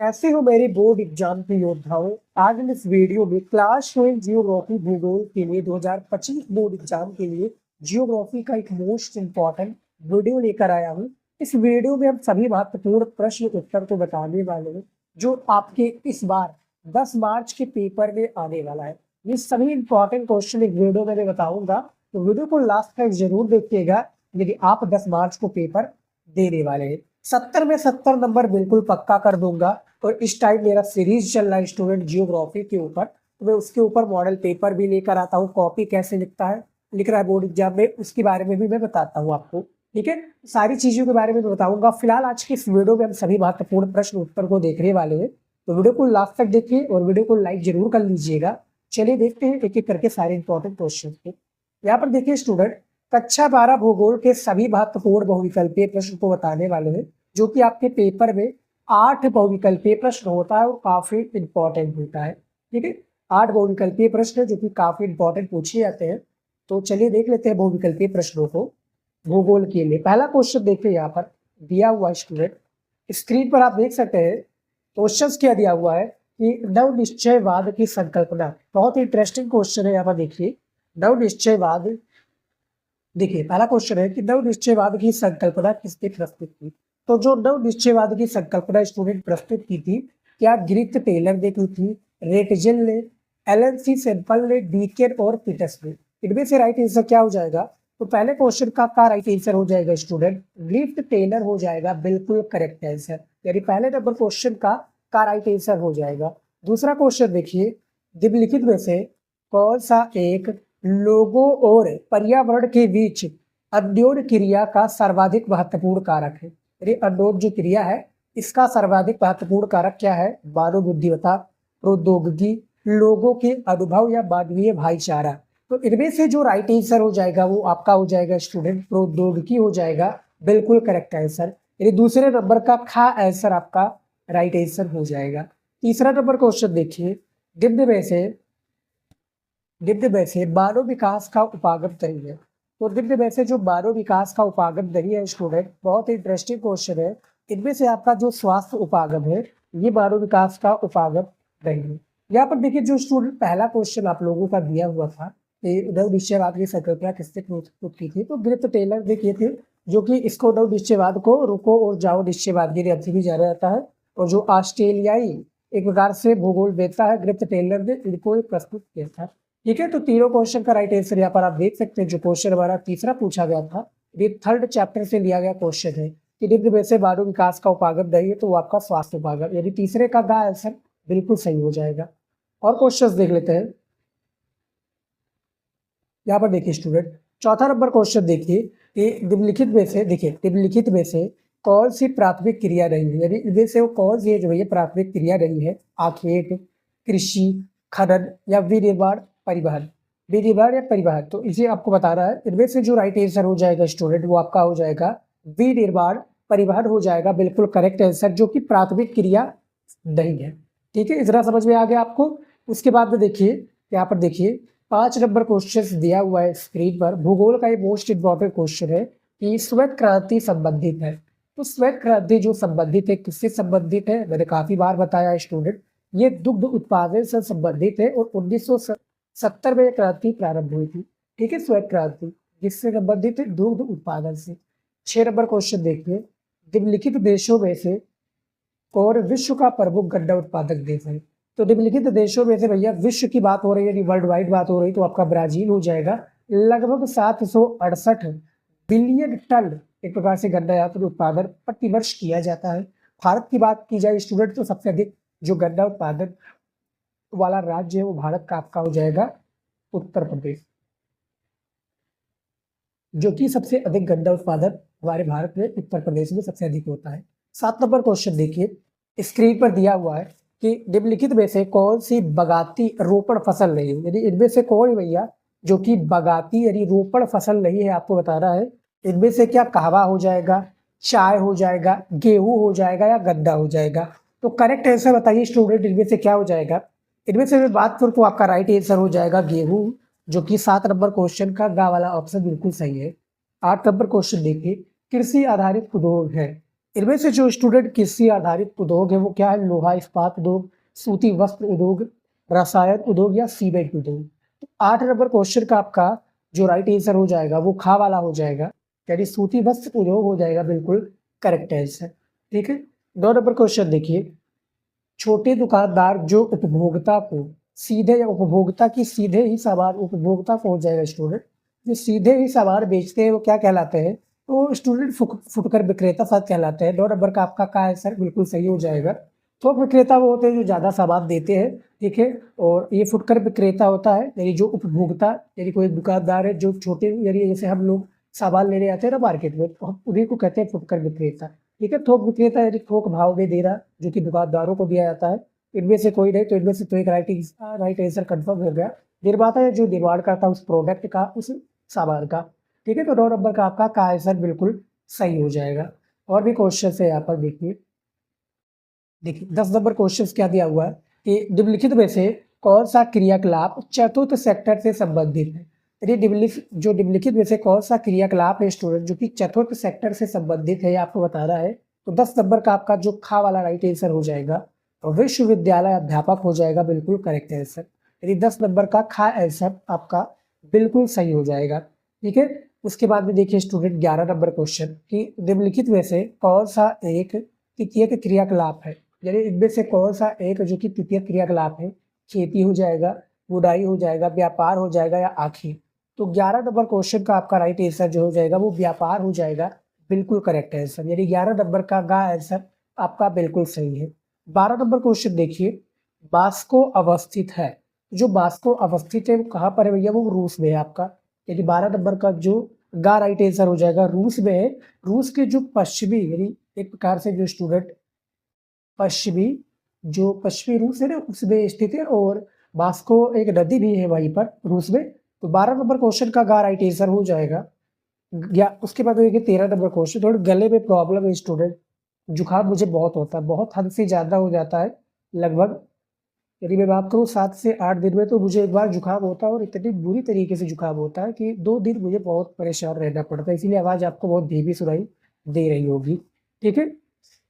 कैसे हो मेरे बोर्ड एग्जाम के योद्धाओं। आज हम इस वीडियो में क्लास 12 जियोग्राफी भूगोल के लिए 2025 बोर्ड एग्जाम के लिए जियोग्राफी का एक मोस्ट इम्पॉर्टेंट वीडियो लेकर आया हूँ। इस वीडियो में हम सभी महत्वपूर्ण प्रश्न उत्तर को बताने वाले हैं जो आपके इस बार 10 मार्च के पेपर में आने वाला है। ये सभी इंपॉर्टेंट क्वेश्चन एक वीडियो में मैं बताऊंगा, तो वीडियो को लास्ट तक जरूर देखिएगा यदि आप 10 मार्च को पेपर देने वाले हैं। 70 में 70 नंबर बिल्कुल पक्का कर दूंगा। और इस टाइम मेरा सीरीज चल रहा है स्टूडेंट जियोग्राफी के ऊपर, तो मैं उसके ऊपर मॉडल पेपर भी लेकर आता हूँ। कॉपी कैसे लिख रहा है बोर्ड एग्जाम में, उसके बारे में भी मैं बताता हूँ आपको। ठीक है, सारी चीजों के बारे में मैं बताऊंगा। फिलहाल आज की इस वीडियो में हम सभी महत्वपूर्ण प्रश्न उत्तर को देखने वाले हैं, तो वीडियो को लास्ट तक देखिए और वीडियो को लाइक जरूर कर लीजिएगा। चलिए देखते हैं एक एक करके सारे इंपॉर्टेंट क्वेश्चन को। यहाँ पर देखिए स्टूडेंट, कक्षा 12 भूगोल के सभी महत्वपूर्ण बहुविकल्पीय प्रश्न को बताने वाले हैं, जो कि आपके पेपर में 8 बहुविकल्पीय प्रश्न होता है और काफी इंपॉर्टेंट होता है। ठीक है, 8 बहुविकल्पीय प्रश्न जो कि काफी इंपॉर्टेंट पूछे जाते हैं। तो चलिए देख लेते हैं बहुविकल्पीय प्रश्नों को भूगोल के लिए। पहला क्वेश्चन देखिए, यहाँ पर दिया हुआ स्टूडेंट स्क्रीन पर आप देख सकते हैं। क्वेश्चन क्या दिया हुआ है कि नव निश्चयवाद की संकल्पना। बहुत ही इंटरेस्टिंग क्वेश्चन है। यहाँ पर देखिए नव निश्चयवाद, देखिए पहला क्वेश्चन है कि नव निश्चयवाद की संकल्पना किसने प्रस्तुत की। तो जो नव निश्चयवाद की संकल्पना स्टूडेंट प्रस्तुत की थी, क्या ग्रिथ टेलर ने की थी, रेटजेल ने, एलन सी सेम्पल ने, डीकेन और पीटर्स ने। इनमें से राइट आंसर क्या हो जाएगा? तो पहले क्वेश्चन का राइट आंसर हो जाएगा स्टूडेंट ग्रिथ टेलर हो जाएगा, बिल्कुल करेक्ट आंसर। यानी पहले नंबर क्वेश्चन का राइट आंसर हो जाएगा। दूसरा क्वेश्चन देखिए, निम्नलिखित में से कौन सा एक लोगों और पर्यावरण के बीच अन्योन्य क्रिया का सर्वाधिक महत्वपूर्ण कारक है। यानी अन्योन्य जो क्रिया है इसका सर्वाधिक महत्वपूर्ण कारक क्या है? मानव बुद्धिमत्ता, प्रौद्योगिकी, लोगों के अनुभव या मानवीय भाईचारा। तो इनमें से जो राइट आंसर हो जाएगा वो आपका हो जाएगा स्टूडेंट प्रौद्योगिकी हो जाएगा, बिल्कुल करेक्ट आंसर। यानी दूसरे नंबर का खा आंसर आपका राइट आंसर हो जाएगा। तीसरा नंबर क्वेश्चन देखिए, निम्न में से मानव विकास का उपागम नहीं है। तो निम्न में से जो मानव विकास का उपागम नहीं है स्टूडेंट, बहुत ही इंटरेस्टिंग क्वेश्चन है। इनमें से आपका जो स्वास्थ्य उपागम है ये मानव विकास का उपागम नहीं है। यहाँ पर देखिए जो स्टूडेंट पहला क्वेश्चन आप लोगों का दिया हुआ था, नव निश्चयवाद की संकल्पना किसने प्रस्तुत की थी, तो ग्रिथ टेलर ने किए थे, जो कि इसको नव निश्चयवाद को रुको और जाओ निश्चयवाद के नाम से भी जाना जाता है। और जो ऑस्ट्रेलियाई एक प्रकार से भूगोल वेत्ता है ग्रिथ टेलर ने इनको प्रस्तुत किया था। ठीक है, तो तीनों क्वेश्चन का राइट आंसर यहाँ पर आप देख सकते हैं। जो क्वेश्चन हमारा तीसरा पूछा गया था, ये 3rd चैप्टर से लिया गया क्वेश्चन है कि निम्न में से मानव विकास का उपागम नहीं है, तो वो आपका स्वास्थ्य उपागम, यानी तीसरे का आंसर बिल्कुल सही हो जाएगा। और क्वेश्चन देख लेते हैं। यहाँ पर देखिए स्टूडेंट, चौथा नंबर क्वेश्चन देखिए कि निम्नलिखित में से कौन सी प्राथमिक क्रिया नहीं है। यानी इनमें से वो कौन सी है जो ये प्राथमिक क्रिया नहीं है? आखेट, कृषि, खनन या विनिर्माण, परिवहन। विनिर्माण या परिवहन, तो इसे आपको बताना है। इनमें से जो राइट आंसर हो जाएगा स्टूडेंट वो आपका हो जाएगा विनिर्माण परिवहन हो जाएगा, बिल्कुल करेक्ट आंसर, जो कि प्राथमिक क्रिया नहीं है। ठीक है, इतना समझ में आ गया आपको। उसके बाद में देखिए यहाँ पर देखिए 5 नंबर क्वेश्चन दिया हुआ है स्क्रीन पर। भूगोल का ये मोस्ट इंपॉर्टेंट क्वेश्चन है कि श्वेत क्रांति संबंधित है। तो श्वेत क्रांति जो संबंधित है किससे संबंधित है? मैंने काफी बार बताया स्टूडेंट, ये दुग्ध उत्पादन से संबंधित है और 1970 में क्रांति प्रारंभ हुई थी। ठीक है, श्वेत क्रांति जिससे संबंधित है दुग्ध उत्पादन से। 6 नंबर क्वेश्चन देखिए, निम्नलिखित देशों में से कौन विश्व का प्रमुख गन्ना उत्पादक देश है? तो निम्नलिखित देशों में से भैया विश्व की बात हो रही है, वर्ल्ड वाइड बात हो रही, तो आपका ब्राजील हो जाएगा। लगभग 768 बिलियन टन एक प्रकार से गन्ना यहाँ पर उत्पादन प्रतिवर्ष किया जाता है। भारत की बात की जाए स्टूडेंट, तो सबसे अधिक जो गन्ना उत्पादन वाला राज्य है वो भारत का आपका हो जाएगा उत्तर प्रदेश, जो कि सबसे अधिक गन्ना उत्पादन हमारे भारत में उत्तर प्रदेश में सबसे अधिक होता है। 7 नंबर क्वेश्चन देखिए, स्क्रीन पर दिया हुआ है कि निम्नलिखित में से कौन सी बगाती रोपण फसल नहीं है। यानी इनमें से कौन भैया जो कि बगाती यानी रोपण फसल नहीं है, आपको बताना है। इनमें से क्या कहवा हो जाएगा, चाय हो जाएगा, गेहूं हो जाएगा या गन्ना हो जाएगा? तो करेक्ट आंसर बताइए स्टूडेंट, इनमें से क्या हो जाएगा? इनमें से मैं बात करूं तो आपका राइट आंसर हो जाएगा गेहूं, जो कि 7 नंबर क्वेश्चन का वाला ऑप्शन बिल्कुल सही है। 8 नंबर क्वेश्चन देखिए, कृषि आधारित उद्योग है इनमें से जो स्टूडेंट कृषि आधारित उद्योग है वो क्या है, लोहा इस्पात उद्योग, सूती वस्त्र उद्योग, रसायन उद्योग या सीमेंट उद्योग। तो 8 नंबर क्वेश्चन का आपका जो राइट आंसर हो जाएगा वो खा वाला हो जाएगा, यानी सूती वस्त्र उद्योग हो जाएगा बिल्कुल करेक्ट आंसर। ठीक है। 9 नंबर क्वेश्चन देखिए, छोटे दुकानदार जो उपभोक्ता को सीधे या उपभोक्ता की सीधे ही सामान उपभोक्ता पहुंच जाएगा स्टूडेंट, जो सीधे ही सामान बेचते हैं वो क्या कहलाते हैं, तो स्टूडेंट फुटकर विक्रेता साथ कहलाते हैं। 9 नंबर का आपका आंसर बिल्कुल सही हो जाएगा। थोक विक्रेता वो होते हैं जो ज़्यादा सामान देते हैं, ठीक है। और ये फुटकर विक्रेता होता है यानी जो उपभोक्ता, यानी कोई दुकानदार है जो छोटे, यानी जैसे हम लोग सामान लेने आते हैं ना मार्केट में, तो हम उन्हीं को कहते हैं फुटकर विक्रेता। ठीक है। थोक विक्रेता यानी थोक भाव में देना जो कि दुकानदारों को दिया जाता है। इनमें से कोई नहीं तो इनमें से तो एक राइट आंसर कंफर्म हो गया। निर्माता है जो निर्माण करता है उस प्रोडक्ट का, उस सामान का। ठीक है। तो 9 नंबर का आपका आंसर बिल्कुल सही हो जाएगा। और भी क्वेश्चन है यहाँ पर देखिए। देखिए 10 नंबर क्वेश्चन क्या दिया हुआ है कि निम्नलिखित में से कौन सा क्रियाकलाप चतुर्थ सेक्टर से संबंधित है। जो निम्नलिखित में से कौन सा क्रियाकलाप है स्टूडेंट जो कि चतुर्थ सेक्टर से संबंधित है, आपको बताना है। तो 10 नंबर का आपका जो खा वाला राइट आंसर हो जाएगा, विश्वविद्यालय अध्यापक हो जाएगा बिल्कुल करेक्ट आंसर। यानी 10 नंबर का खा आंसर आपका बिल्कुल सही हो जाएगा। ठीक है। उसके बाद में देखिए स्टूडेंट 11 नंबर क्वेश्चन कि निम्नलिखित में से कौन सा एक तृतीयक क्रियाकलाप है, यानी इनमें से कौन सा एक जो कि तृतीयक क्रियाकलाप है, खेती हो जाएगा, बुनाई हो जाएगा, व्यापार हो जाएगा या आखिर। तो 11 नंबर क्वेश्चन का आपका राइट आंसर जो हो जाएगा वो व्यापार हो जाएगा बिल्कुल करेक्ट आंसर। यानी 11 नंबर का आंसर आपका बिल्कुल सही है। 12 नंबर क्वेश्चन देखिए, मास्को अवस्थित है। जो मास्को अवस्थित है वो कहाँ पर है भैया, वो रूस में है आपका। यानी 12 नंबर का जो राइट आंसर हो जाएगा रूस में है। रूस के जो पश्चिमी, यानी एक प्रकार से जो स्टूडेंट पश्चिमी, जो पश्चिमी रूस है ना उसमें स्थित है। और मास्को एक नदी भी है वहीं पर रूस में। तो 12 नंबर क्वेश्चन का राइट आंसर हो जाएगा। या उसके बाद देखिए 13 नंबर क्वेश्चन, थोड़े गले में प्रॉब्लम है स्टूडेंट, जुकाम मुझे बहुत होता है, बहुत हद से ज़्यादा हो जाता है। लगभग यदि मैं बात करूँ 7 से 8 दिन में तो मुझे एक बार जुकाम होता है, और इतनी बुरी तरीके से जुकाम होता है कि 2 दिन मुझे बहुत परेशान रहना पड़ता है, इसीलिए आवाज़ आपको बहुत धीमी सुनाई दे रही होगी। ठीक है।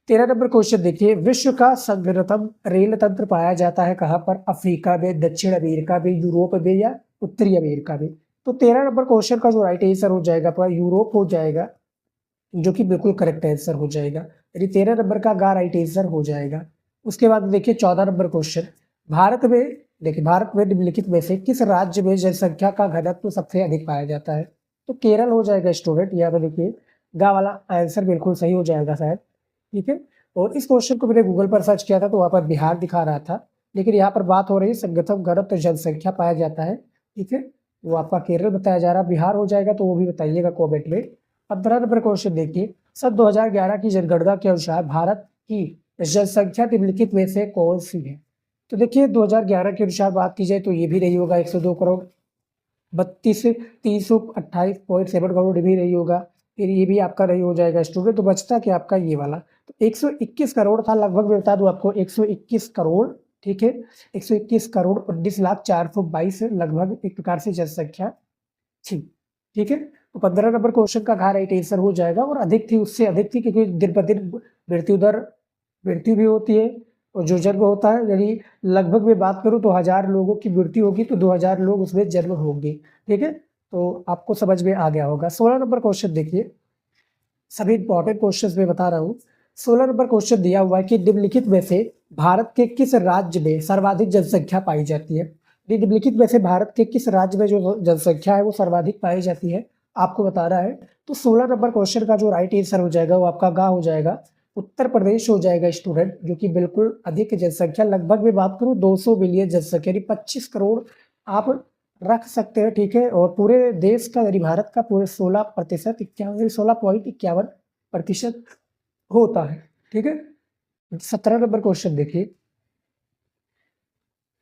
13 नंबर क्वेश्चन देखिए, विश्व का संघनतम रेल तंत्र पाया जाता है कहाँ पर, अफ्रीका में, दक्षिण अमेरिका में, यूरोप में या उत्तरी अमेरिका में। तो 13 नंबर क्वेश्चन का जो राइट आंसर हो जाएगा आपका यूरोप हो जाएगा, जो कि बिल्कुल करेक्ट आंसर हो जाएगा। यानी 13 नंबर का राइट आंसर हो जाएगा। उसके बाद देखिए 14 नंबर क्वेश्चन, भारत में, देखिए भारत में निम्नलिखित में से किस राज्य में जनसंख्या का घनत्व सबसे अधिक पाया जाता है। तो केरल हो जाएगा स्टूडेंट। यहाँ पर देखिए वाला आंसर बिल्कुल सही हो जाएगा शायद। ठीक है। और इस क्वेश्चन को मैंने गूगल पर सर्च किया था तो वहाँ पर बिहार दिखा रहा था, लेकिन यहाँ पर बात हो रही है संगठन घनत्व जनसंख्या पाया जाता है। ठीक है। वो आपका केरल बताया जा रहा है, बिहार हो जाएगा तो वो भी बताइएगा कॉमेंट में। 15 नंबर क्वेश्चन देखिए, सन 2011 की जनगणना के अनुसार भारत की जनसंख्या निम्नलिखित में से कौन सी है। तो देखिए 2011 के अनुसार बात की जाए तो ये भी नहीं होगा 102 करोड़, 328.7 करोड़ भी नहीं होगा, फिर ये भी आपका नहीं हो जाएगा स्टूडेंट। तो बचता क्या आपका ये वाला, तो 121 करोड़ था लगभग, मैं बता दूं आपको 121 करोड़। ठीक है। 121 करोड़ 19,422 लगभग एक प्रकार से जनसंख्या थी। ठीक है। तो 15 नंबर क्वेश्चन का राइट आंसर हो जाएगा। और अधिक थी, उससे अधिक थी, क्योंकि दिन पर दिन मृत्यु दर, मृत्यु भी होती है और जो जन्म होता है, यानी लगभग मैं बात करूं तो 1000 लोगों की मृत्यु होगी तो 2000 लोग उसमें जन्म होंगे। ठीक है। तो आपको समझ में आ गया होगा। 16 नंबर क्वेश्चन देखिए, सभी इंपॉर्टेंट क्वेश्चन में बता रहा हूँ। 16 नंबर क्वेश्चन दिया हुआ है कि निम्नलिखित में से भारत के किस राज्य में सर्वाधिक जनसंख्या पाई जाती है। निम्नलिखित में से भारत के किस राज्य में जो जनसंख्या है वो सर्वाधिक पाई जाती है, आपको बताना है। तो 16 नंबर क्वेश्चन का जो राइट आंसर हो जाएगा वो आपका हो जाएगा उत्तर प्रदेश हो जाएगा स्टूडेंट, जो कि बिल्कुल अधिक जनसंख्या, लगभग मैं बात करूँ 200 मिलियन जनसंख्या, यानी 25 करोड़ आप रख सकते हैं। ठीक है। और पूरे देश का, यानी भारत का पूरे 16%, 16.51% होता है। ठीक है। 17 नंबर क्वेश्चन देखिए,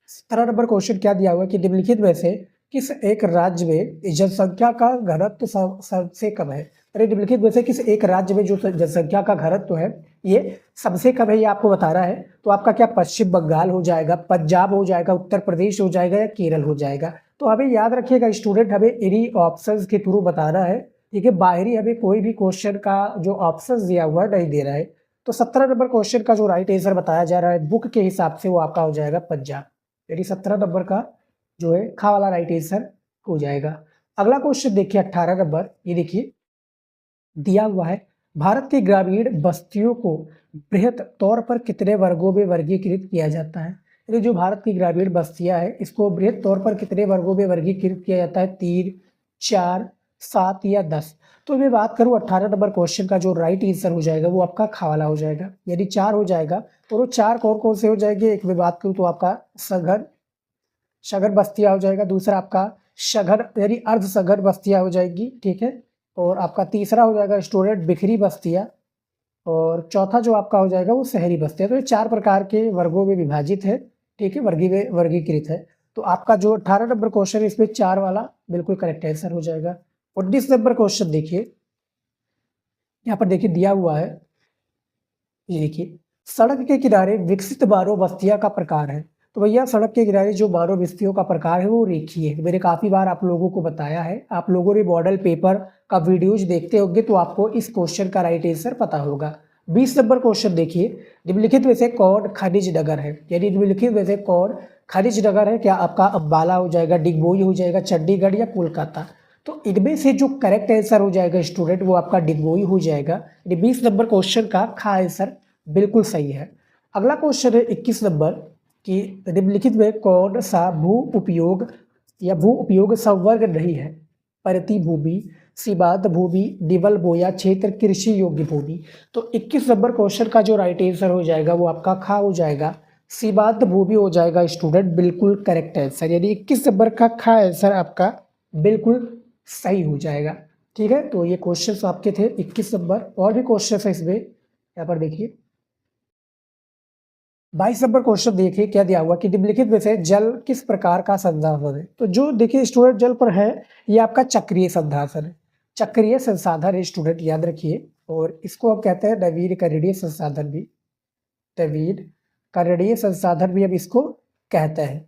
17 नंबर क्वेश्चन क्या दिया हुआ है कि निम्नलिखित में से किस एक राज्य में जनसंख्या का घनत्व सबसे कम है। अरे निम्नलिखित में से किस एक राज्य में जो जनसंख्या का घनत्व है ये सबसे कम है, ये आपको बताना है। तो आपका क्या पश्चिम बंगाल हो जाएगा, पंजाब हो जाएगा, उत्तर प्रदेश हो जाएगा या केरल हो जाएगा। तो हमें याद रखिएगा स्टूडेंट, हमें इन्हीं ऑप्शंस के थ्रू बताना है। ठीक है, बाहरी हमें कोई भी क्वेश्चन का जो ऑप्शन दिया हुआ है नहीं दे रहा है। तो 17 नंबर क्वेश्चन का जो राइट आंसर बताया जा रहा है बुक के हिसाब से वो आपका हो जाएगा पंजाब, यानी 17 नंबर का जो है खा वाला राइट आंसर हो जाएगा। अगला क्वेश्चन देखिए 18 नंबर, ये देखिए दिया हुआ है भारत की ग्रामीण बस्तियों को बृहत तौर पर कितने वर्गों में वर्गीकृत किया जाता है। यानी जो भारत की ग्रामीण बस्तियां हैं इसको बृहत तौर पर कितने वर्गों में वर्गीकृत किया जाता है, 3, 4, 7 या 10। तो मैं बात करूं 18 नंबर क्वेश्चन का जो राइट आंसर हो जाएगा वो आपका खावाला हो जाएगा, यानी 4 हो जाएगा। और वो 4 कौन कौन से हो जाएंगे, एक मैं बात करूं तो आपका सघन सघन बस्तियां हो जाएगा, दूसरा आपका सघन यानी अर्ध सघन बस्तियां हो जाएगी, ठीक है। और आपका तीसरा हो जाएगा स्टूडेंट बिखरी बस्तियां, और चौथा जो आपका हो जाएगा वो शहरी बस्तियां। तो ये 4 प्रकार के वर्गों में विभाजित है, ठीक है, वर्गीकृत है। तो आपका जो 18 नंबर क्वेश्चन है इसमें 4 वाला बिल्कुल करेक्ट आंसर हो जाएगा। 19 नंबर क्वेश्चन देखिए, यहाँ पर देखिए दिया हुआ है, ये देखिए सड़क के किनारे विकसित मानव बस्तियां का प्रकार है। तो भैया सड़क के किनारे जो मानव बस्तियों का प्रकार है वो रेखीय है। मैंने काफी बार आप लोगों को बताया है, आप लोगों ने मॉडल पेपर का वीडियोज देखते होंगे तो आपको इस क्वेश्चन का राइट आंसर पता होगा। 20 नंबर क्वेश्चन देखिए, निम्नलिखित में से कौन खनिज नगर है, यानी निम्नलिखित में से कौन खनिज नगर है। क्या आपका अम्बाला हो जाएगा, डिगबोई हो जाएगा, चंडीगढ़ या कोलकाता। तो इनमें से जो करेक्ट आंसर हो जाएगा स्टूडेंट वो आपका डिगबोई हो जाएगा। 20 नंबर क्वेश्चन का खा आंसर बिल्कुल सही है। अगला क्वेश्चन है 21 नंबर कि निम्नलिखित में कौन सा भू उपयोग या भू उपयोग संवर्ग नहीं है, परती भूमि, सीमांत भूमि, निवल बोया क्षेत्र, कृषि योग्य भूमि। तो 21 नंबर क्वेश्चन का जो राइट आंसर हो जाएगा वो आपका खा हो जाएगा, सीमांत भूमि हो जाएगा स्टूडेंट, बिल्कुल करेक्ट आंसर, यानी 21 नंबर का खा आंसर आपका बिल्कुल सही हो जाएगा। ठीक है, तो ये क्वेश्चन आपके थे 21 नंबर। और भी क्वेश्चन है इसमें, यहाँ पर देखिए 22 नंबर क्वेश्चन देखिए क्या दिया हुआ कि निम्नलिखित में से जल किस प्रकार का संसाधन है। तो जो देखिए स्टूडेंट जल पर है ये आपका चक्रीय संसाधन है, चक्रीय संसाधन है स्टूडेंट, याद रखिए। और इसको हम कहते हैं नवीकरणीय संसाधन भी, नवीकरणीय संसाधन भी हम इसको कहते हैं।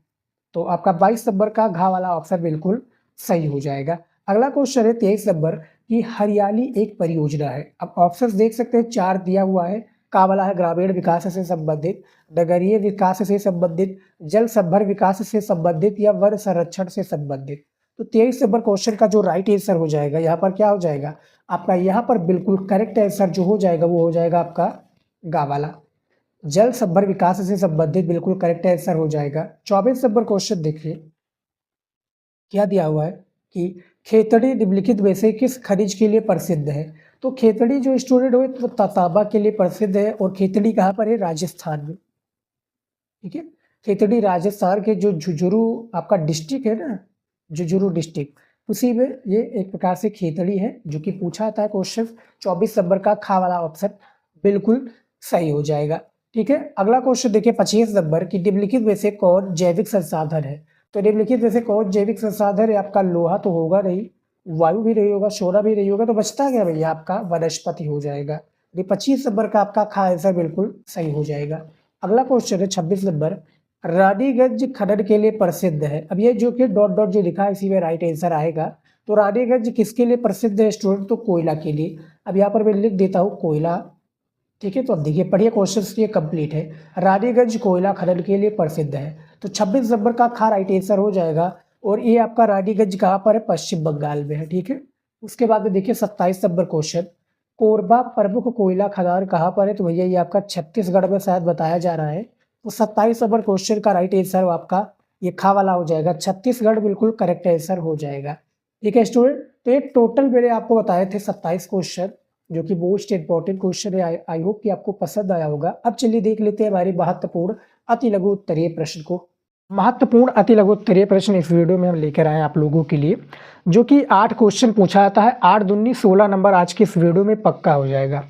तो आपका 22 नंबर का घा वाला ऑप्शन बिल्कुल सही हो जाएगा। अगला क्वेश्चन है 23 नंबर की हरियाली एक परियोजना है। अब ऑप्शन देख सकते हैं 4 दिया हुआ है, का वाला है ग्रामीण विकास से संबंधित, नगरीय विकास से संबंधित, जल संभर विकास से संबंधित या वन संरक्षण से संबंधित। तो 23 नंबर क्वेश्चन का जो राइट आंसर हो जाएगा यहाँ पर क्या हो जाएगा आपका, यहाँ पर बिल्कुल करेक्ट आंसर जो हो जाएगा वो हो जाएगा आपका गा वाला, जल संभर विकास से संबंधित, बिल्कुल करेक्ट आंसर हो जाएगा। 24 नंबर क्वेश्चन देखिए क्या दिया हुआ है कि खेतड़ी निम्नलिखित में से किस खनिज के लिए प्रसिद्ध है। तो खेतड़ी जो स्टूडेंट हो वो तांबा के लिए प्रसिद्ध है, और खेतड़ी कहाँ पर है, राजस्थान में, ठीक है। खेतड़ी राजस्थान के जो झुंझुनू आपका डिस्ट्रिक्ट है ना, झुंझुनू डिस्ट्रिक्ट, उसी में ये एक प्रकार से खेतड़ी है जो कि पूछा जाता है क्वेश्चन। 24 नंबर का खा वाला ऑप्शन बिल्कुल सही हो जाएगा। ठीक है, अगला क्वेश्चन देखिए 25 नंबर की निम्नलिखित में से कौन जैविक संसाधन है। तो निम्नलिखित में से कौन जैविक संसाधन है, आपका लोहा तो होगा नहीं, वायु भी नहीं होगा, सोना भी नहीं होगा, तो बचता क्या भैया आपका वनस्पति हो जाएगा। ये 25 नंबर का आपका खा आंसर बिल्कुल सही हो जाएगा। अगला क्वेश्चन है 26 नंबर, रानीगंज खनन के लिए प्रसिद्ध है। अब ये जो कि डॉट डॉट जो लिखा है इसी में राइट आंसर आएगा। तो रानीगंज किसके लिए प्रसिद्ध है स्टूडेंट, तो कोयला के लिए। अब यहाँ पर मैं लिख देता हूँ कोयला, ठीक है। तो अब देखिए पढ़िए क्वेश्चन ये कंप्लीट है, रानीगंज कोयला खनन के लिए प्रसिद्ध है। तो 26 नंबर का खा राइट आंसर हो जाएगा। और ये आपका रानीगंज कहाँ पर है, पश्चिम बंगाल में है, ठीक है। उसके बाद में देखिए 27 नंबर क्वेश्चन, कोरबा प्रमुख कोयला खदान कहाँ पर है। तो भैया ये आपका छत्तीसगढ़ में शायद बताया जा रहा है। तो 27 नंबर क्वेश्चन का राइट आंसर आपका ये खा वाला हो जाएगा, छत्तीसगढ़, बिल्कुल करेक्ट आंसर हो जाएगा। ठीक है स्टूडेंट, तो ये टोटल मैंने आपको बताए थे 27 क्वेश्चन जो कि मोस्ट इंपॉर्टेंट क्वेश्चन है। आई होप कि आपको पसंद आया होगा। अब चलिए देख लेते हैं हमारे महत्वपूर्ण अति लघु उत्तरीय प्रश्न को। महत्वपूर्ण अति लघु उत्तरीय प्रश्न इस वीडियो में हम लेकर आए आप लोगों के लिए, जो कि 8 क्वेश्चन पूछा जाता है। 8 दूनी 16 नंबर आज की इस वीडियो में पक्का हो जाएगा।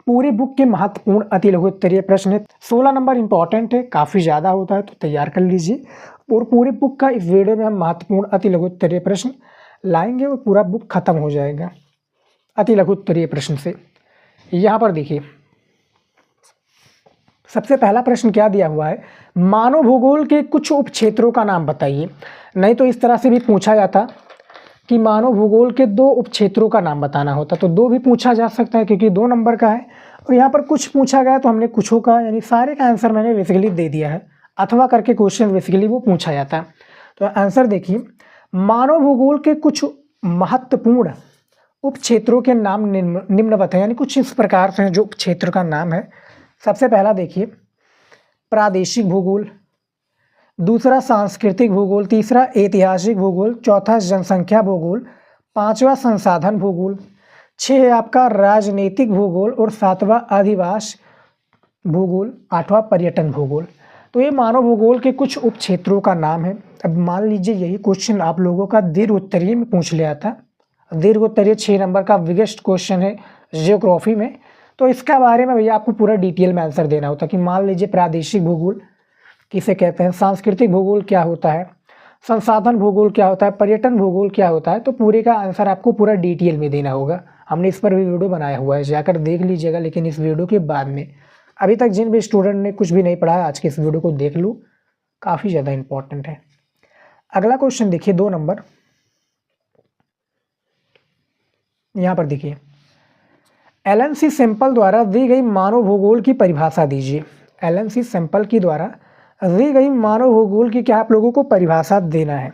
पूरे बुक के महत्वपूर्ण अति लघु उत्तरीय प्रश्न है, 16 नंबर इंपॉर्टेंट है, काफ़ी ज़्यादा होता है तो तैयार कर लीजिए। और पूरे बुक का इस वीडियो में हम महत्वपूर्ण अति लघु उत्तरीय प्रश्न लाएंगे और पूरा बुक खत्म हो जाएगा अति लघु उत्तरीय प्रश्न से। यहाँ पर देखिए सबसे पहला प्रश्न क्या दिया हुआ है, मानव भूगोल के कुछ उप क्षेत्रों का नाम बताइए। नहीं तो इस तरह से भी पूछा जाता कि मानव भूगोल के 2 उपक्षेत्रों का नाम बताना होता, तो 2 भी पूछा जा सकता है क्योंकि 2 नंबर का है। और यहाँ पर कुछ पूछा गया तो हमने कुछों का यानी सारे का आंसर मैंने बेसिकली दे दिया है। अथवा करके क्वेश्चन बेसिकली वो पूछा जाता है। तो आंसर देखिए, मानव भूगोल के कुछ महत्वपूर्ण उपक्षेत्रों के नाम निम्नवत है, यानी कुछ इस प्रकार से जो क्षेत्र का नाम है। सबसे पहला देखिए प्रादेशिक भूगोल, दूसरा सांस्कृतिक भूगोल, तीसरा ऐतिहासिक भूगोल, चौथा जनसंख्या भूगोल, पांचवा संसाधन भूगोल, 6 है आपका राजनीतिक भूगोल और 7वां अधिवास भूगोल, 8वां पर्यटन भूगोल। तो ये मानव भूगोल के कुछ उप क्षेत्रों का नाम है। अब मान लीजिए यही क्वेश्चन आप लोगों का दीर्घ उत्तरीय में पूछ लिया था। दीर्घ उत्तरीय 6 नंबर का बिगेस्ट क्वेश्चन है जियोग्राफी में। तो इसका बारे में भैया आपको पूरा डिटेल में आंसर देना होता कि मान लीजिए प्रादेशिक भूगोल किसे कहते हैं, सांस्कृतिक भूगोल क्या होता है, संसाधन भूगोल क्या होता है, पर्यटन भूगोल क्या होता है। तो पूरे का आंसर आपको पूरा डिटेल में देना होगा। हमने इस पर भी वीडियो बनाया हुआ है, जाकर देख लीजिएगा। लेकिन इस वीडियो के बाद में अभी तक जिन भी स्टूडेंट ने कुछ भी नहीं पढ़ा है, आज के इस वीडियो को देख लूँ, काफ़ी ज़्यादा इंपॉर्टेंट है। अगला क्वेश्चन देखिए 2 नंबर, यहाँ पर देखिए एलन-सी सैंपल द्वारा दी गई मानव भूगोल की परिभाषा दीजिए। एलन-सी सैंपल की द्वारा दी गई मानव भूगोल की क्या आप लोगों को परिभाषा देना है।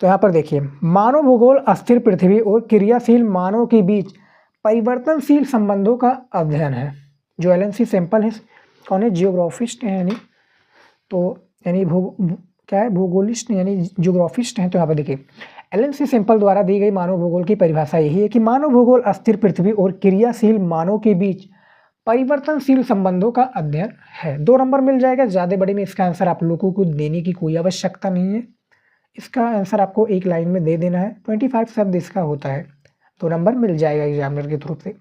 तो यहाँ पर देखिए मानव भूगोल अस्थिर पृथ्वी और क्रियाशील मानव के बीच परिवर्तनशील संबंधों का अध्ययन है। जो एलन-सी सैंपल है कौन है, जियोग्राफिस्ट है, यानी तो यानी क्या है भूगोलिस्ट यानी जियोग्राफिस्ट हैं। तो यहाँ पर देखिए एलन-सी सैंपल द्वारा दी गई मानव भूगोल की परिभाषा यही है कि मानव भूगोल अस्थिर पृथ्वी और क्रियाशील मानव के बीच परिवर्तनशील संबंधों का अध्ययन है। 2 नंबर मिल जाएगा। ज़्यादा बड़े में इसका आंसर आप लोगों को देने की कोई आवश्यकता नहीं है। इसका आंसर आपको एक लाइन में दे देना है। 25 शब्द इसका होता है। 2 नंबर मिल जाएगा एग्जामिनर के थ्रू से।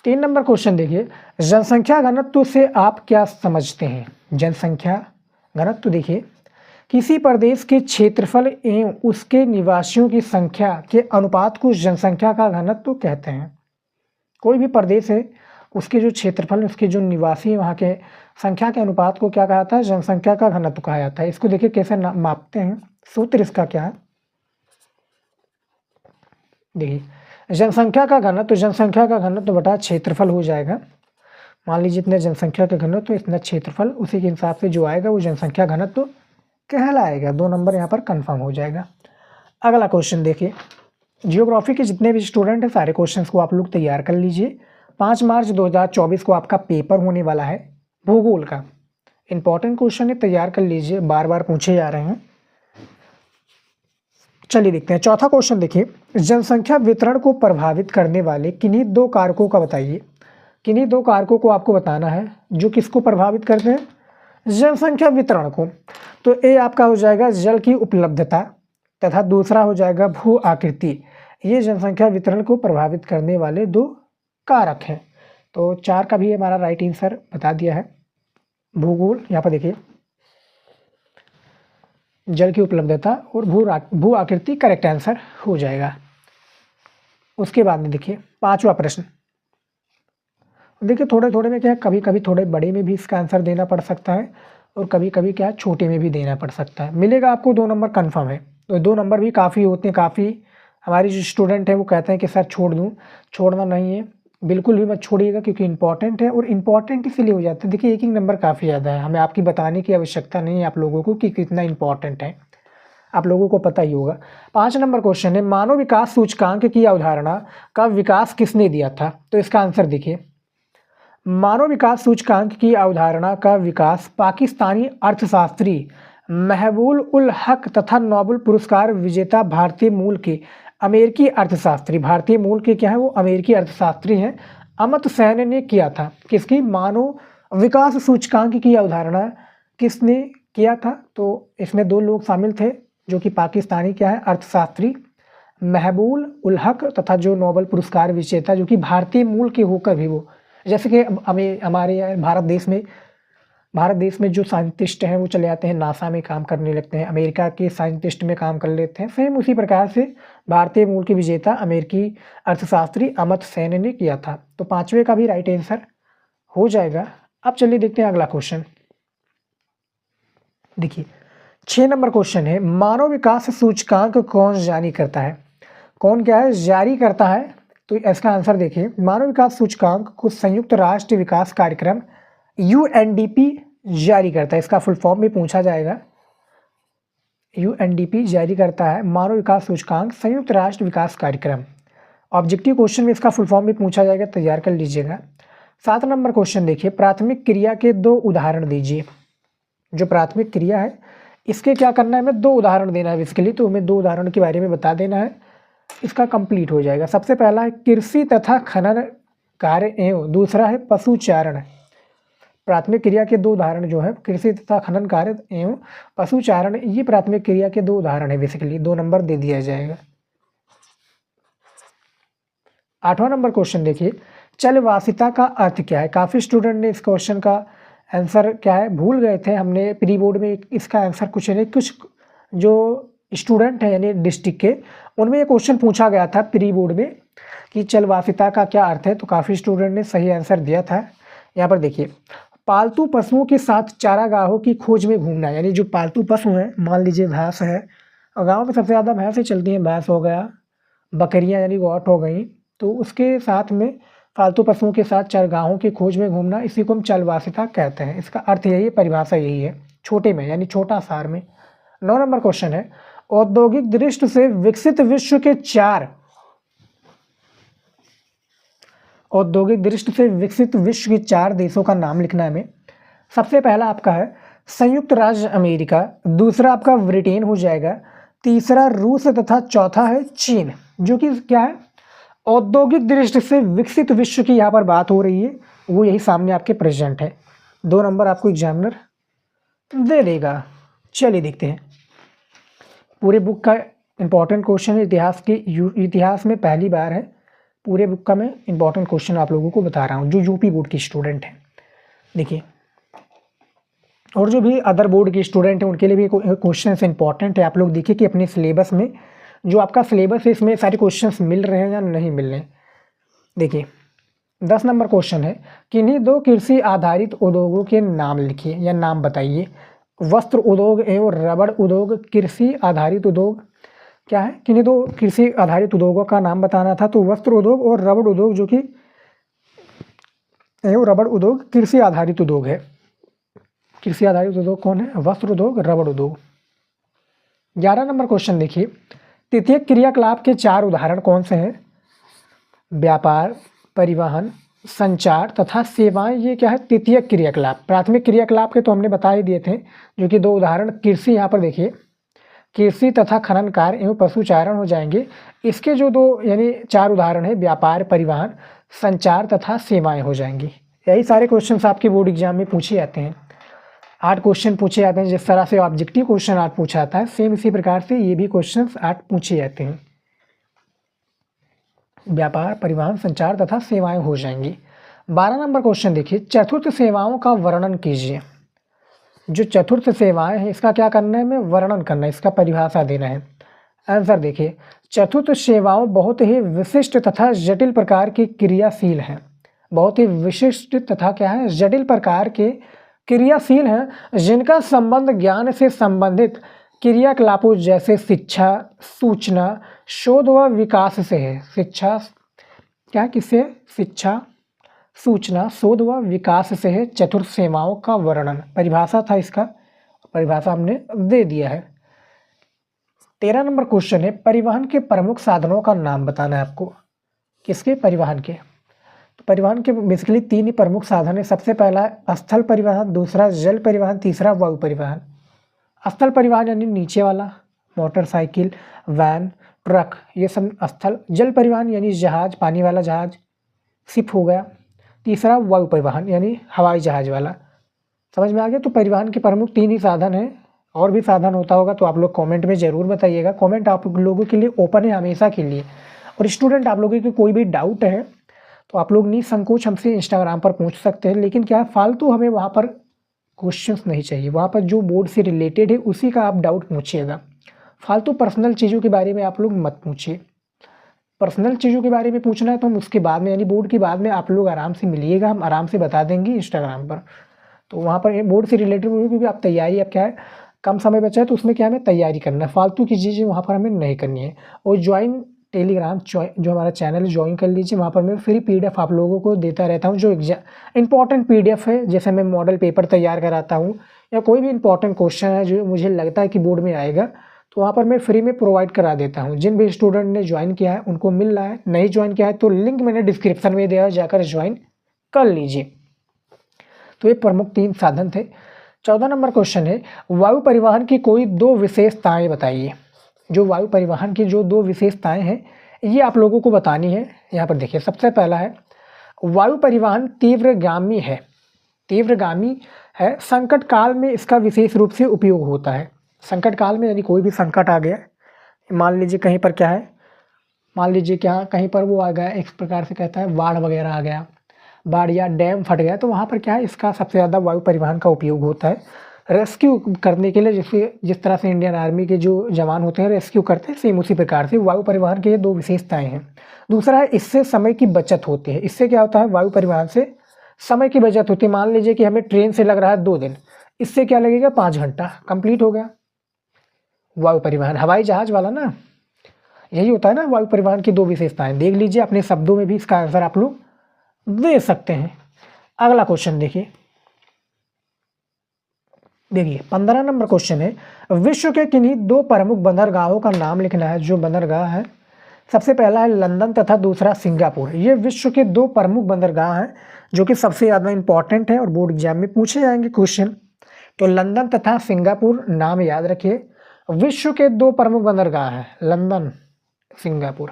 3 नंबर क्वेश्चन देखिए, जनसंख्या घनत्व से आप क्या समझते हैं। जनसंख्या घनत्व देखिए किसी प्रदेश के क्षेत्रफल एवं उसके निवासियों की संख्या के अनुपात को जनसंख्या का घनत्व कहते हैं। कोई भी प्रदेश है उसके जो क्षेत्रफल उसके जो निवासी हैं वहाँ के संख्या के अनुपात को क्या कहा जाता है, जनसंख्या का घनत्व कहा जाता है। इसको देखिए कैसे मापते हैं, सूत्र इसका क्या है। देखिए जनसंख्या का घनत्व, जनसंख्या का घनत्व बटा क्षेत्रफल हो जाएगा। मान लीजिए इतने जनसंख्या का घनत्व इतना क्षेत्रफल, उसी के हिसाब से जो आएगा वो जनसंख्या घनत्व कहलाएगा। 2 नंबर यहाँ पर कंफर्म हो जाएगा। अगला क्वेश्चन देखिए, जियोग्राफी के जितने भी स्टूडेंट हैं सारे क्वेश्चंस को आप लोग तैयार कर लीजिए। 5 मार्च 2024 को आपका पेपर होने वाला है भूगोल का। इंपॉर्टेंट क्वेश्चन है, तैयार कर लीजिए, बार बार पूछे जा रहे हैं। चलिए देखते हैं चौथा क्वेश्चन देखिए, जनसंख्या वितरण को प्रभावित करने वाले किन्हीं 2 कारकों का बताइए। किन्हीं 2 कारकों को आपको बताना है जो किसको प्रभावित करते हैं, जनसंख्या वितरण को। तो ए आपका हो जाएगा जल की उपलब्धता तथा दूसरा हो जाएगा भू आकृति। ये जनसंख्या वितरण को प्रभावित करने वाले 2 कारक हैं। तो 4 का भी हमारा राइट आंसर बता दिया है। भूगोल यहाँ पर देखिए जल की उपलब्धता और भू आकृति करेक्ट आंसर हो जाएगा। उसके बाद में देखिए 5वां प्रश्न। देखिए थोड़े थोड़े में क्या है, कभी कभी थोड़े बड़े में भी इसका आंसर देना पड़ सकता है और कभी कभी क्या छोटे में भी देना पड़ सकता है। मिलेगा आपको 2 नंबर कंफर्म है। तो 2 नंबर भी काफ़ी होते हैं। काफ़ी हमारी जो स्टूडेंट है वो कहते हैं कि सर छोड़ दूं, छोड़ना नहीं है, बिल्कुल भी मत छोड़िएगा क्योंकि इंपॉर्टेंट है। और इम्पॉर्टेंट इसलिए हो जाता है, देखिए एक नंबर काफ़ी ज़्यादा है, हमें आपकी बताने की आवश्यकता नहीं है आप लोगों को कि कितना इंपॉर्टेंट है, आप लोगों को पता ही होगा। 5 नंबर क्वेश्चन है, मानव विकास सूचकांक की अवधारणा का विकास किसने दिया था। तो इसका आंसर देखिए, मानव विकास सूचकांक की अवधारणा का विकास पाकिस्तानी अर्थशास्त्री महबूब उल हक तथा नोबेल पुरस्कार विजेता भारतीय मूल के अमेरिकी अर्थशास्त्री, भारतीय मूल के क्या है वो अमेरिकी अर्थशास्त्री हैं, अमित सेन ने किया था। किसकी, मानव विकास सूचकांक की अवधारणा किसने किया था। तो इसमें 2 लोग शामिल थे जो कि पाकिस्तानी क्या है अर्थशास्त्री महबूब उल हक तथा जो नोबेल पुरस्कार विजेता जो कि भारतीय मूल के होकर भी वो, जैसे कि हमारे भारत देश में जो साइंटिस्ट हैं वो चले जाते हैं नासा में काम करने लगते हैं, अमेरिका के साइंटिस्ट में काम कर लेते हैं। सेम उसी प्रकार से भारतीय मूल के विजेता अमेरिकी अर्थशास्त्री अमित सेन ने किया था। तो 5वें का भी राइट आंसर हो जाएगा। अब चलिए देखते हैं अगला क्वेश्चन। देखिए 6 नंबर क्वेश्चन है, मानव विकास सूचकांक कौन जारी करता है? कौन क्या है जारी करता है? तो इसका आंसर देखिए, मानव विकास सूचकांक को संयुक्त राष्ट्र विकास कार्यक्रम यूएनडीपी जारी करता है। इसका फुल फॉर्म भी पूछा जाएगा। यूएनडीपी जारी करता है मानव विकास सूचकांक संयुक्त राष्ट्र विकास कार्यक्रम। ऑब्जेक्टिव क्वेश्चन में इसका फुल फॉर्म भी पूछा जाएगा, तैयार कर लीजिएगा। 7 नंबर क्वेश्चन देखिए, प्राथमिक क्रिया के 2 उदाहरण दीजिए। जो प्राथमिक क्रिया है इसके क्या करना है, हमें 2 उदाहरण देना है इसके लिए, तो हमें 2 उदाहरण के बारे में बता देना है, इसका कंप्लीट हो जाएगा। सबसे पहला है कृषि तथा खनन कार्य एवं दूसरा है पशुचारण। प्राथमिक क्रिया के 2 उदाहरण जो है कृषि तथा खनन कार्य एवं पशुचारण, ये प्राथमिक क्रिया के 2 उदाहरण है बेसिकली, 2 नंबर दे दिया जाएगा। 8वां नंबर क्वेश्चन देखिए, चलवासिता का अर्थ क्या है? काफ़ी स्टूडेंट ने इस क्वेश्चन का आंसर क्या है भूल गए थे, हमने प्री बोर्ड में इसका आंसर कुछ नहीं, कुछ जो स्टूडेंट हैं यानी डिस्ट्रिक्ट के, उनमें ये क्वेश्चन पूछा गया था प्री बोर्ड में कि चलवासिता का क्या अर्थ है, तो काफ़ी स्टूडेंट ने सही आंसर दिया था। यहाँ पर देखिए, पालतू पशुओं के साथ चारागाहों की खोज में घूमना, यानी जो पालतू पशु हैं, मान लीजिए भैंस है, और गाँव में सबसे ज़्यादा भैंसें चलती हैं, भैंस हो गया, बकरियाँ यानी गौट हो गई, तो उसके साथ में पालतू पशुओं के साथ चारागाहों की खोज में घूमना, इसी को हम चलवासिता कहते हैं। इसका अर्थ यही है, परिभाषा यही है, छोटे में यानी छोटा सार में। 9 नंबर क्वेश्चन है, औद्योगिक दृष्टि से विकसित विश्व के 4 औद्योगिक दृष्टि से विकसित विश्व के 4 देशों का नाम लिखना है हमें। सबसे पहला आपका है संयुक्त राज्य अमेरिका, दूसरा आपका ब्रिटेन हो जाएगा, तीसरा रूस तथा चौथा है चीन। जो कि क्या है, औद्योगिक दृष्टि से विकसित विश्व की यहाँ पर बात हो रही है, वो यही सामने आपके प्रेजेंट है। 2 नंबर आपको एग्जामिनर दे देगा। चलिए देखते हैं, पूरे बुक का इंपॉर्टेंट क्वेश्चन इतिहास के इतिहास में पहली बार है, पूरे बुक का मैं इंपॉर्टेंट क्वेश्चन आप लोगों को बता रहा हूँ जो यूपी बोर्ड की स्टूडेंट हैं। देखिए, और जो भी अदर बोर्ड के स्टूडेंट हैं उनके लिए भी क्वेश्चन इंपॉर्टेंट है। आप लोग देखिए कि अपने सिलेबस में जो आपका सिलेबस है इसमें सारे क्वेश्चंस मिल रहे हैं या नहीं मिल रहे हैं। देखिए, 10 नंबर क्वेश्चन है, किन्हीं 2 कृषि आधारित उद्योगों के नाम लिखिए या नाम बताइए। वस्त्र उद्योग एवं रबड़ उद्योग कृषि आधारित उद्योग क्या है, किन्हीं 2 कृषि आधारित उद्योगों का नाम बताना था, तो वस्त्र उद्योग और रबड़ उद्योग, जो कि एवं रबड़ उद्योग कृषि आधारित उद्योग है। कृषि आधारित उद्योग कौन है, वस्त्र उद्योग, रबड़ उद्योग। 11 नंबर क्वेश्चन देखिए, तृतीय क्रियाकलाप के 4 उदाहरण कौन से हैं? व्यापार, परिवहन, संचार तथा सेवाएं, ये क्या है, तृतीय क्रियाकलाप। प्राथमिक क्रियाकलाप के तो हमने बता ही दिए थे, जो कि 2 उदाहरण कृषि, यहाँ पर देखिए कृषि तथा खनन कार्य एवं पशुचारण हो जाएंगे। इसके जो 2 यानी 4 उदाहरण है, व्यापार, परिवहन, संचार तथा सेवाएं हो जाएंगी। यही सारे क्वेश्चंस आपके बोर्ड एग्जाम में पूछे जाते हैं। 8 क्वेश्चन पूछे जाते हैं, जिस तरह से ऑब्जेक्टिव क्वेश्चन 8 पूछा जाता है, सेम इसी प्रकार से ये भी क्वेश्चंस 8 पूछे जाते हैं। व्यापार, परिवहन, संचार तथा सेवाएं हो जाएंगी। 12 नंबर क्वेश्चन देखिए, चतुर्थ सेवाओं का वर्णन कीजिए। जो चतुर्थ सेवाएं हैं इसका क्या करना है, हमें वर्णन करना है, इसका परिभाषा देना है। आंसर देखिए, चतुर्थ सेवाओं बहुत ही विशिष्ट तथा जटिल प्रकार की क्रियाशील हैं। बहुत ही विशिष्ट तथा क्या है, जटिल प्रकार के क्रियाशील हैं, जिनका संबंध ज्ञान से संबंधित क्रियाकलापों जैसे शिक्षा, सूचना, शोध व विकास से है। शिक्षा क्या है, किससे? शिक्षा, सूचना, शोध व विकास से है चतुर्थ सेवाओं का वर्णन। परिभाषा था इसका, परिभाषा हमने दे दिया है। 13 नंबर क्वेश्चन है, परिवहन के प्रमुख साधनों का नाम बताना है आपको। किसके? परिवहन के। तो परिवहन के बेसिकली 3 ही प्रमुख साधन है। सबसे पहला स्थल परिवहन, दूसरा जल परिवहन, तीसरा वायु परिवहन। स्थल परिवहन यानी नीचे वाला, मोटरसाइकिल, वैन, ट्रक, ये सब स्थल। जल परिवहन यानी जहाज, पानी वाला जहाज, शिप हो गया। तीसरा वायु परिवहन यानी हवाई जहाज वाला। समझ में आ गया? तो परिवहन के प्रमुख 3 ही साधन हैं। और भी साधन होता होगा तो आप लोग कमेंट में ज़रूर बताइएगा। कमेंट आप लोगों के लिए ओपन है हमेशा के लिए। और स्टूडेंट, आप लोगों की कोई भी डाउट है तो आप लोग निसंकोच हमसे इंस्टाग्राम पर पूछ सकते हैं। लेकिन क्या फालतू हमें वहाँ पर क्वेश्चंस नहीं चाहिए। वहाँ पर जो बोर्ड से रिलेटेड है उसी का आप डाउट पूछिएगा। फालतू पर्सनल चीज़ों के बारे में आप लोग मत पूछिए। पर्सनल चीज़ों के बारे में पूछना है तो हम उसके बाद में यानी बोर्ड के बाद में आप लोग आराम से मिलिएगा, हम आराम से बता देंगे इंस्टाग्राम पर। तो वहाँ पर बोर्ड से रिलेटेड, क्योंकि आप तैयारी अब क्या है कम समय बचा है तो उसमें क्या हमें तैयारी करना है, फालतू की चीज़ें वहाँ पर हमें नहीं करनी है। और ज्वाइन टेलीग्राम जो हमारा चैनल है ज्वाइन कर लीजिए, वहाँ पर मैं फ्री पीडीएफ आप लोगों को देता रहता हूँ जो इंपॉर्टेंट पीडीएफ है। जैसे मैं मॉडल पेपर तैयार कराता हूँ या कोई भी इंपॉर्टेंट क्वेश्चन है जो मुझे लगता है कि बोर्ड में आएगा, तो वहाँ पर मैं फ्री में प्रोवाइड करा देता हूँ। जिन भी स्टूडेंट ने ज्वाइन किया है उनको मिल रहा है, नहीं ज्वाइन किया है तो लिंक मैंने डिस्क्रिप्शन में दिया है, जाकर ज्वाइन कर लीजिए। तो ये प्रमुख 3 साधन थे। 14 नंबर क्वेश्चन है, वायु परिवहन की कोई 2 विशेषताएं बताइए। जो वायु परिवहन की जो 2 विशेषताएं हैं ये आप लोगों को बतानी है। यहाँ पर देखिए, सबसे पहला है वायु परिवहन तीव्रगामी है। तीव्रगामी है, संकट काल में इसका विशेष रूप से उपयोग होता है। संकट काल में यानी कोई भी संकट आ गया, मान लीजिए कहीं पर क्या है, मान लीजिए क्या कहीं पर वो आ गया, एक प्रकार से कहता है बाढ़ वगैरह आ गया, बाढ़ या डैम फट गया, तो वहाँ पर क्या है इसका सबसे ज़्यादा वायु परिवहन का उपयोग होता है रेस्क्यू करने के लिए। जैसे जिस तरह से इंडियन आर्मी के जो जवान होते हैं रेस्क्यू करते हैं, सेम उसी प्रकार से वायु परिवहन के ये 2 विशेषताएं हैं। दूसरा है इससे समय की बचत होती है। इससे क्या होता है, वायु परिवहन से समय की बचत होती है। मान लीजिए कि हमें ट्रेन से लग रहा है 2 दिन, इससे क्या लगेगा 5 घंटा, कंप्लीट हो गया। वायु परिवहन हवाई जहाज वाला ना, यही होता है ना वायु परिवहन की 2 विशेषताएं। देख लीजिए अपने शब्दों में भी इसका आंसर आप लोग दे सकते हैं। अगला क्वेश्चन देखिए, 15 नंबर क्वेश्चन है, विश्व के किन्हीं 2 प्रमुख बंदरगाहों का नाम लिखना है। जो बंदरगाह है, सबसे पहला है लंदन तथा दूसरा सिंगापुर। ये विश्व के 2 प्रमुख बंदरगाह हैं जो कि सबसे ज़्यादा इंपॉर्टेंट है और बोर्ड एग्जाम में पूछे जाएंगे क्वेश्चन। तो लंदन तथा सिंगापुर नाम याद रखिए, विश्व के 2 प्रमुख बंदरगाह हैं लंदन सिंगापुर।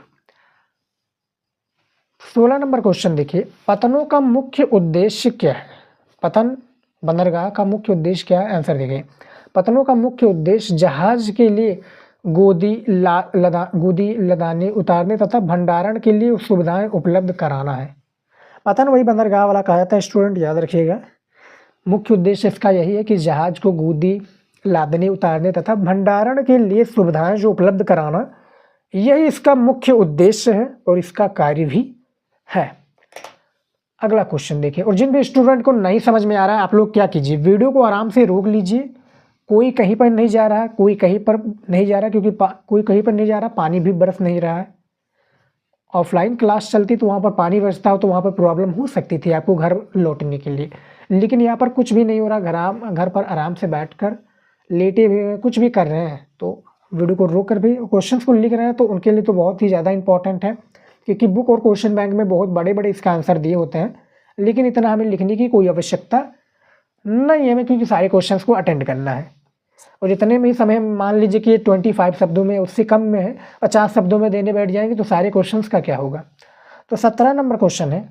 16 नंबर क्वेश्चन देखिए, पतनों का मुख्य उद्देश्य क्या है। पतन बंदरगाह का मुख्य उद्देश्य क्या है, आंसर देखिए। पतनों का मुख्य उद्देश्य जहाज के लिए गोदी लदाने उतारने तथा भंडारण के लिए सुविधाएं उपलब्ध कराना है। पतन वही बंदरगाह वाला कहा जाता है, स्टूडेंट याद रखिएगा। मुख्य उद्देश्य इसका यही है कि जहाज को गोदी लादने उतारने तथा भंडारण के लिए सुविधाएं जो उपलब्ध कराना, यही इसका मुख्य उद्देश्य है और इसका कार्य भी है। अगला क्वेश्चन देखिए, और जिन भी स्टूडेंट को नहीं समझ में आ रहा है आप लोग क्या कीजिए, वीडियो को आराम से रोक लीजिए। कोई कहीं पर नहीं जा रहा है, कोई कहीं पर नहीं जा रहा, क्योंकि कोई कहीं पर नहीं जा रहा, पानी भी बरस नहीं रहा है। ऑफलाइन क्लास चलती तो वहाँ पर पानी बरसता हो तो वहाँ पर प्रॉब्लम हो सकती थी आपको घर लौटने के लिए, लेकिन यहाँ पर कुछ भी नहीं हो रहा। घर पर आराम से बैठकर लेटे हुए कुछ भी कर रहे हैं, तो वीडियो को रोक कर भी क्वेश्चंस को लिख रहे हैं, तो उनके लिए तो बहुत ही ज़्यादा इंपॉर्टेंट है, क्योंकि बुक और क्वेश्चन बैंक में बहुत बड़े बड़े इसका आंसर दिए होते हैं, लेकिन इतना हमें लिखने की कोई आवश्यकता नहीं है हमें, क्योंकि सारे क्वेश्चंस को अटेंड करना है। और इतने में ही समय, मान लीजिए कि 25 शब्दों में, उससे कम में है, 50 शब्दों में देने बैठ जाएंगे तो सारे क्वेश्चंस का क्या होगा। तो 17 नंबर क्वेश्चन है,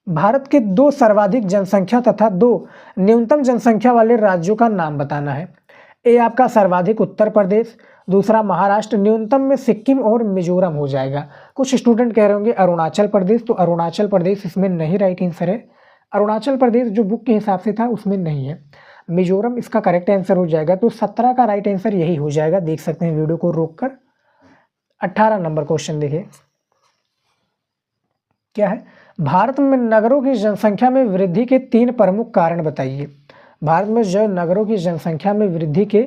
भारत के 2 सर्वाधिक जनसंख्या तथा 2 न्यूनतम जनसंख्या वाले राज्यों का नाम बताना है। ए आपका सर्वाधिक उत्तर प्रदेश, दूसरा महाराष्ट्र, न्यूनतम में सिक्किम और मिजोरम हो जाएगा। कुछ स्टूडेंट कह रहे होंगे अरुणाचल प्रदेश, तो अरुणाचल प्रदेश इसमें नहीं राइट आंसर है। अरुणाचल प्रदेश जो बुक के हिसाब से था उसमें नहीं है। मिजोरम इसका करेक्ट आंसर हो जाएगा, तो 17 का राइट आंसर यही हो जाएगा। देख सकते हैं वीडियो को रोककर। 18 नंबर क्वेश्चन देखिए, क्या है, भारत में नगरों की जनसंख्या में वृद्धि के 3 प्रमुख कारण बताइए। भारत में जो नगरों की जनसंख्या में वृद्धि के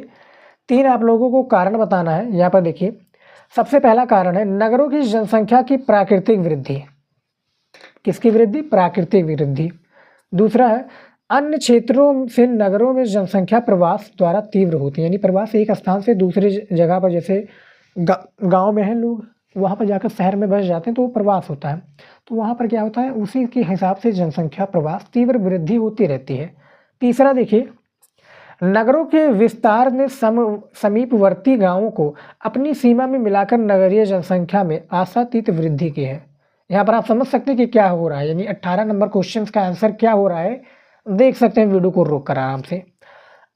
3 आप लोगों को कारण बताना है। यहाँ पर देखिए, सबसे पहला कारण है नगरों की जनसंख्या की प्राकृतिक वृद्धि। किसकी वृद्धि, प्राकृतिक वृद्धि। दूसरा है अन्य क्षेत्रों से नगरों में जनसंख्या प्रवास द्वारा तीव्र होती है, यानी प्रवास एक स्थान से दूसरी जगह पर, जैसे गांव में हैं लोग, वहाँ पर जाकर शहर में बस जाते हैं तो वो प्रवास होता है, तो वहाँ पर क्या होता है, उसी के हिसाब से जनसंख्या प्रवास तीव्र वृद्धि होती रहती है। तीसरा देखिए, नगरों के विस्तार ने समीपवर्ती गांवों को अपनी सीमा में मिलाकर नगरीय जनसंख्या में आशातीत वृद्धि की है। यहाँ पर आप समझ सकते हैं कि क्या हो रहा है, यानी 18 नंबर क्वेश्चन का आंसर क्या हो रहा है, देख सकते हैं वीडियो को रोक कर आराम से।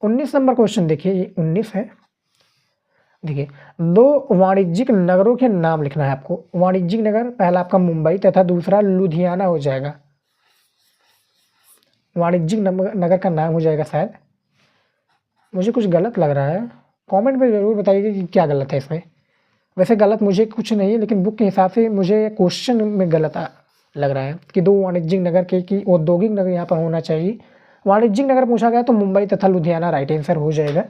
19 नंबर क्वेश्चन देखिए, ये 19 है। देखिए, 2 वाणिज्यिक नगरों के नाम लिखना है आपको। वाणिज्यिक नगर, पहला आपका मुंबई तथा दूसरा लुधियाना हो जाएगा। वाणिज्यिक नगर का नाम हो जाएगा, शायद मुझे कुछ गलत लग रहा है, कमेंट में ज़रूर बताइए कि क्या गलत है इसमें। वैसे गलत मुझे कुछ नहीं है, लेकिन बुक के हिसाब से मुझे क्वेश्चन में गलत लग रहा है कि 2 वाणिज्यिक नगर के, कि औद्योगिक नगर यहाँ पर होना चाहिए, वाणिज्यिक नगर पूछा गया तो मुंबई तथा लुधियाना राइट आंसर हो जाएगा।